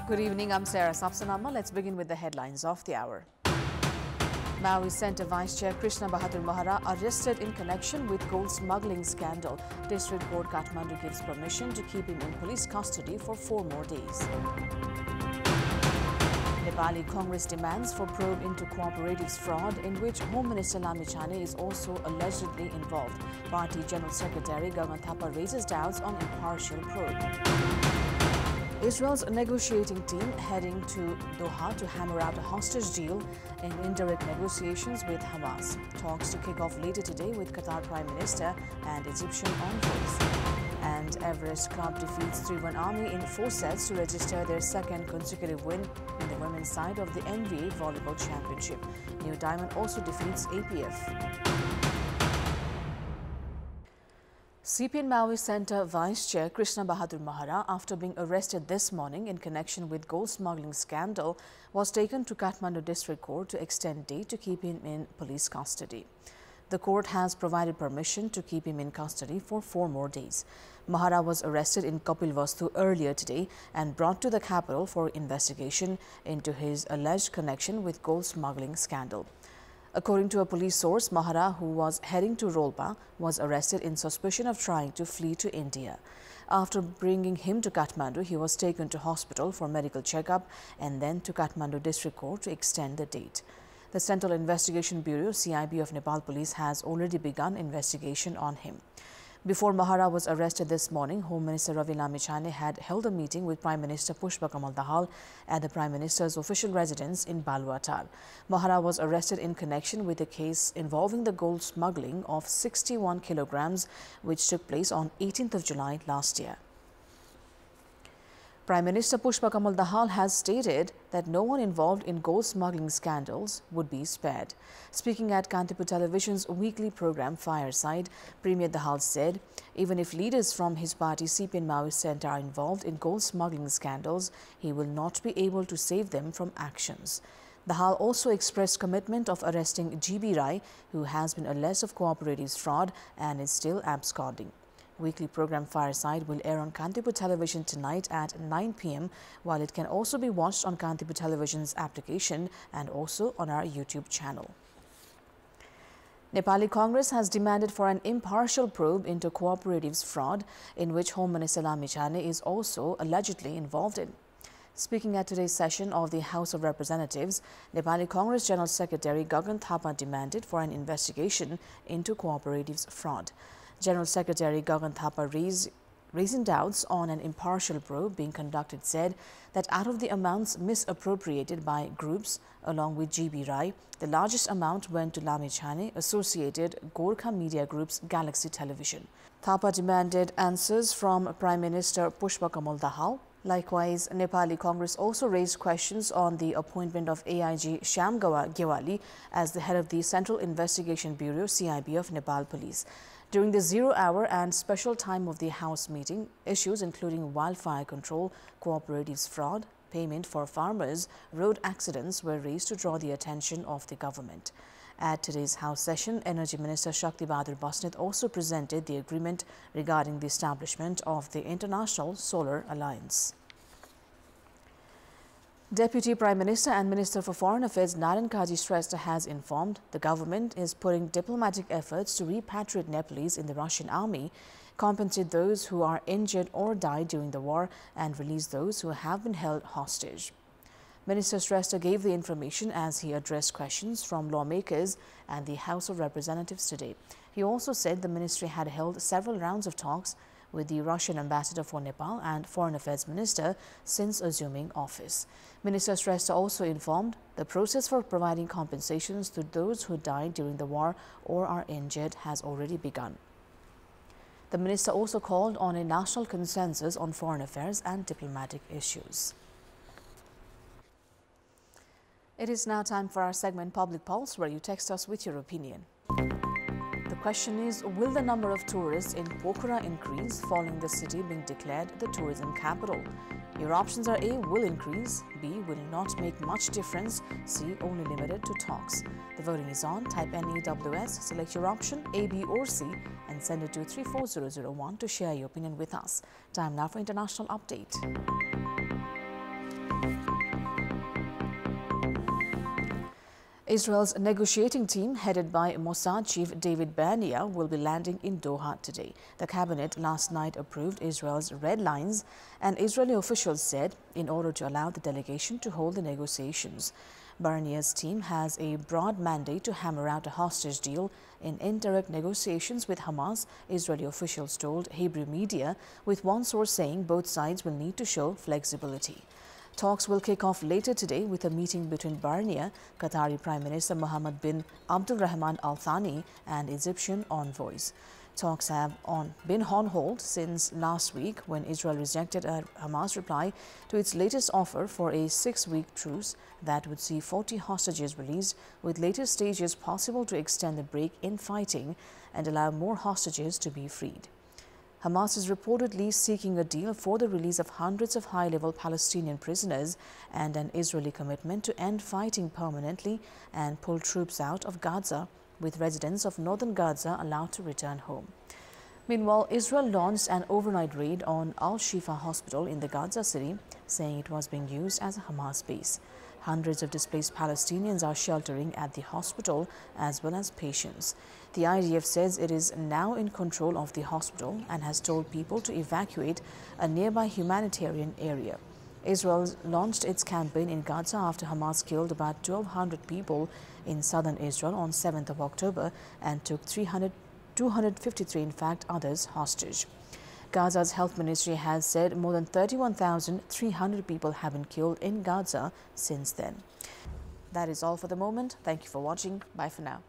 Good evening, I'm Sapsanamma. Let's begin with the headlines of the hour. Maui Centre Vice Chair Krishna Bahadur Mahara arrested in connection with gold smuggling scandal. District Court Kathmandu gives permission to keep him in police custody for 4 more days. Nepali Congress demands for probe into cooperatives fraud in which Home Minister Lamichhane is also allegedly involved. Party General Secretary Gagan Thapa raises doubts on impartial probe. Israel's negotiating team heading to Doha to hammer out a hostage deal in indirect negotiations with Hamas. Talks to kick off later today with Qatar Prime Minister and Egyptian envoys. And Everest Club defeats 3-1 Army in 4 sets to register their second consecutive win in the women's side of the NBA Volleyball Championship. New Diamond also defeats APF. CPN Maui Centre Vice Chair Krishna Bahadur Mahara, after being arrested this morning in connection with gold smuggling scandal, was taken to Kathmandu District Court to extend date to keep him in police custody. The court has provided permission to keep him in custody for 4 more days. Mahara was arrested in Kapilvastu earlier today and brought to the capital for investigation into his alleged connection with gold smuggling scandal. According to a police source, Mahara, who was heading to Rolpa, was arrested in suspicion of trying to flee to India. After bringing him to Kathmandu, he was taken to hospital for medical checkup and then to Kathmandu District Court to extend the date. The Central Investigation Bureau, CIB of Nepal Police, has already begun investigation on him. Before Mahara was arrested this morning, Home Minister Ravi Lamichhane had held a meeting with Prime Minister Pushpa Kamal Dahal at the Prime Minister's official residence in Baluatar. Mahara was arrested in connection with a case involving the gold smuggling of 61 kilograms, which took place on 18th of July last year. Prime Minister Pushpa Kamal Dahal has stated that no one involved in gold smuggling scandals would be spared. Speaking at Kantipur Television's weekly program Fireside, Premier Dahal said, even if leaders from his party CPN Maui Centre are involved in gold smuggling scandals, he will not be able to save them from actions. Dahal also expressed commitment of arresting GB Rai, who has been alleged of cooperatives fraud and is still absconding. Weekly program Fireside will air on Kantipur Television tonight at 9 p.m, while it can also be watched on Kantipur Television's application and also on our YouTube channel. Nepali Congress has demanded for an impartial probe into cooperatives fraud in which Home Minister Lamichhane is also allegedly involved in. Speaking at today's session of the House of Representatives, Nepali Congress General Secretary Gagan Thapa demanded for an investigation into cooperatives fraud. General Secretary Gagan Thapa raising doubts on an impartial probe being conducted said that out of the amounts misappropriated by groups along with GB Rai, the largest amount went to Lamichhane associated Gorkha Media Group's Galaxy Television. Thapa demanded answers from Prime Minister Pushpa Kamal Dahal. Likewise, Nepali Congress also raised questions on the appointment of AIG Shyam Gewali as the head of the Central Investigation Bureau CIB of Nepal Police. During the 0 hour and special time of the House meeting, issues including wildfire control, cooperatives fraud, payment for farmers, road accidents were raised to draw the attention of the government. At today's House session, Energy Minister Shakti Bahadur Basnet also presented the agreement regarding the establishment of the International Solar Alliance. Deputy Prime Minister and Minister for Foreign Affairs Naren Kaji Shrestha has informed the government is putting diplomatic efforts to repatriate Nepalese in the Russian army, compensate those who are injured or died during the war, and release those who have been held hostage. Minister Shrestha gave the information as he addressed questions from lawmakers and the House of Representatives today. He also said the ministry had held several rounds of talks with the Russian ambassador for Nepal and Foreign Affairs Minister since assuming office. Minister Shrestha also informed the process for providing compensations to those who died during the war or are injured has already begun. The minister also called on a national consensus on foreign affairs and diplomatic issues. It is now time for our segment Public Pulse, where you text us with your opinion. The question is, will the number of tourists in Pokhara increase following the city being declared the tourism capital? Your options are A, will increase, B, will not make much difference, C, only limited to talks. The voting is on. Type NEWS, select your option A, B or C and send it to 34001 to share your opinion with us. Time now for international update. Israel's negotiating team, headed by Mossad chief David Barnea, will be landing in Doha today. The cabinet last night approved Israel's red lines, and Israeli officials said, in order to allow the delegation to hold the negotiations. Barnea's team has a broad mandate to hammer out a hostage deal in indirect negotiations with Hamas, Israeli officials told Hebrew media, with one source saying both sides will need to show flexibility. Talks will kick off later today with a meeting between Barnea, Qatari Prime Minister Mohammed bin Abdulrahman Al Thani, and Egyptian envoys. Talks have been on hold since last week when Israel rejected a Hamas reply to its latest offer for a 6-week truce that would see 40 hostages released, with later stages possible to extend the break in fighting and allow more hostages to be freed. Hamas is reportedly seeking a deal for the release of hundreds of high-level Palestinian prisoners and an Israeli commitment to end fighting permanently and pull troops out of Gaza, with residents of northern Gaza allowed to return home. Meanwhile, Israel launched an overnight raid on Al-Shifa hospital in the Gaza city, saying it was being used as a Hamas base. Hundreds of displaced Palestinians are sheltering at the hospital, as well as patients. The IDF says it is now in control of the hospital and has told people to evacuate a nearby humanitarian area. Israel launched its campaign in Gaza after Hamas killed about 1,200 people in southern Israel on 7th of October and took 253 others hostage. Gaza's health ministry has said more than 31,300 people have been killed in Gaza since then. That is all for the moment. Thank you for watching. Bye for now.